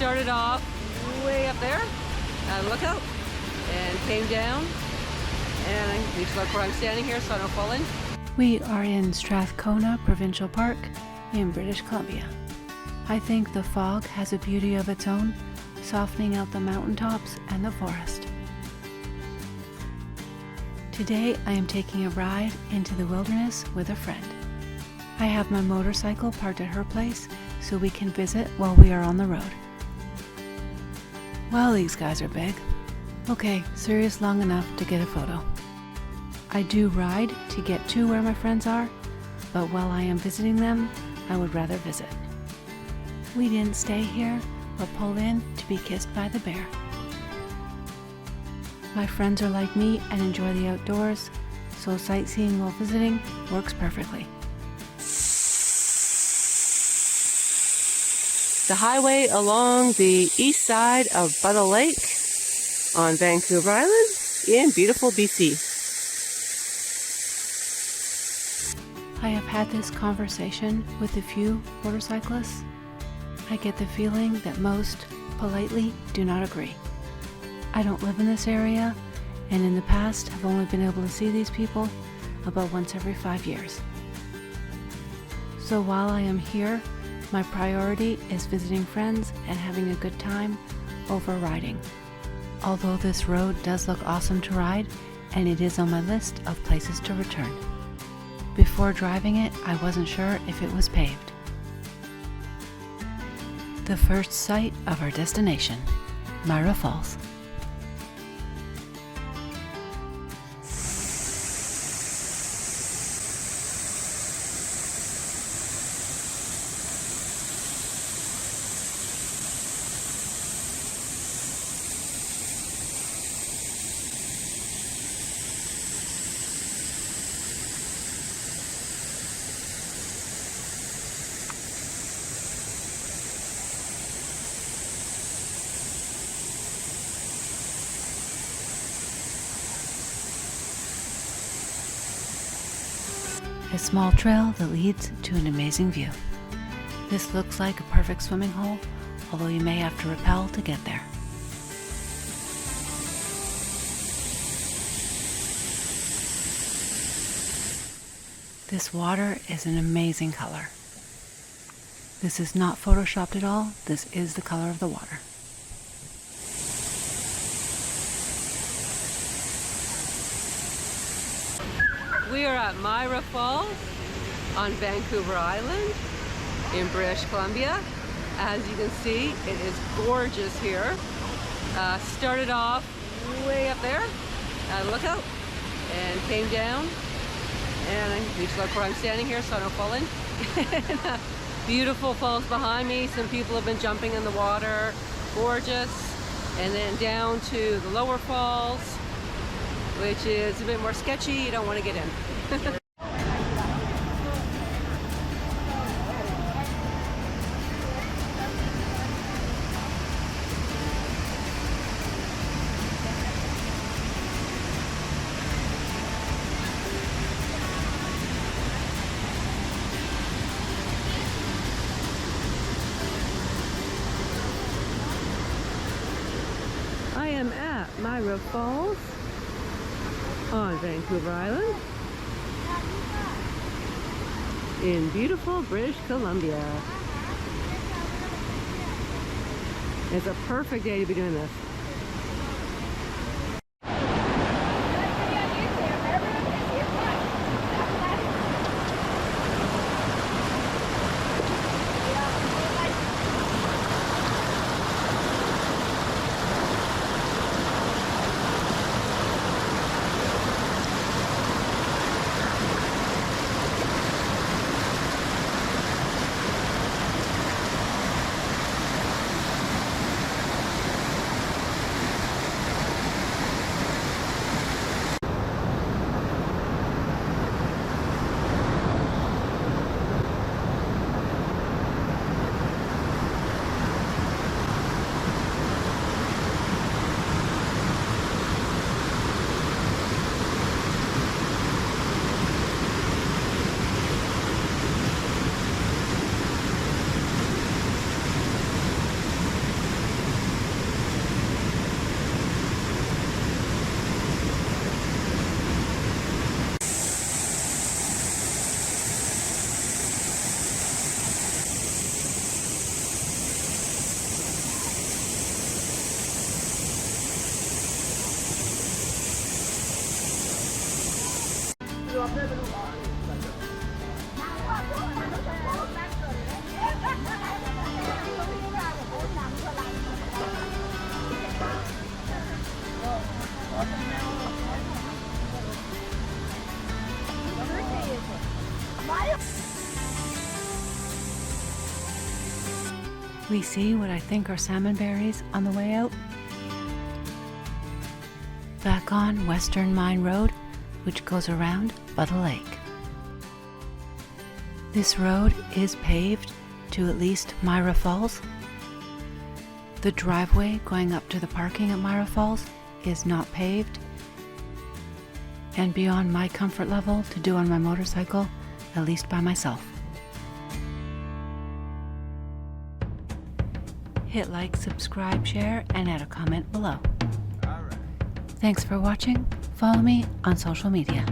Started off way up there, lookout, and came down, and I need to look where I'm standing here so I don't fall in. We are in Strathcona Provincial Park in British Columbia. I think the fog has a beauty of its own, softening out the mountaintops and the forest. Today I am taking a ride into the wilderness with a friend. I have my motorcycle parked at her place so we can visit while we are on the road. Well, these guys are big. Okay, serious long enough to get a photo. I do ride to get to where my friends are, but while I am visiting them, I would rather visit. We didn't stay here, but pulled in to be kissed by the bear. My friends are like me and enjoy the outdoors, so sightseeing while visiting works perfectly. The highway along the east side of Buttle Lake on Vancouver Island in beautiful BC. I have had this conversation with a few motorcyclists. I get the feeling that most, politely, do not agree. I don't live in this area, and in the past have only been able to see these people about once every 5 years. So while I am here, my priority is visiting friends and having a good time over riding. Although this road does look awesome to ride, and it is on my list of places to return. Before driving it, I wasn't sure if it was paved. The first sight of our destination, Myra Falls. A small trail that leads to an amazing view. This looks like a perfect swimming hole, although you may have to rappel to get there. This water is an amazing color. This is not photoshopped at all. This is the color of the water. We are at Myra Falls on Vancouver Island in British Columbia. As you can see, it is gorgeous here. Started off way up there, lookout, and came down. And I need to look where I'm standing here so I don't fall in. Beautiful falls behind me. Some people have been jumping in the water. Gorgeous. And then down to the lower falls, which is a bit more sketchy. You don't want to get in. I am at Myra Falls on Vancouver Island in beautiful British Columbia. It's a perfect day to be doing this. We see what I think are salmon berries on the way out. Back on Western Mine Road, which goes around by the lake. This road is paved to at least Myra Falls. The driveway going up to the parking at Myra Falls is not paved and beyond my comfort level to do on my motorcycle, at least by myself. Hit like, subscribe, share, and add a comment below. Thanks for watching. Follow me on social media.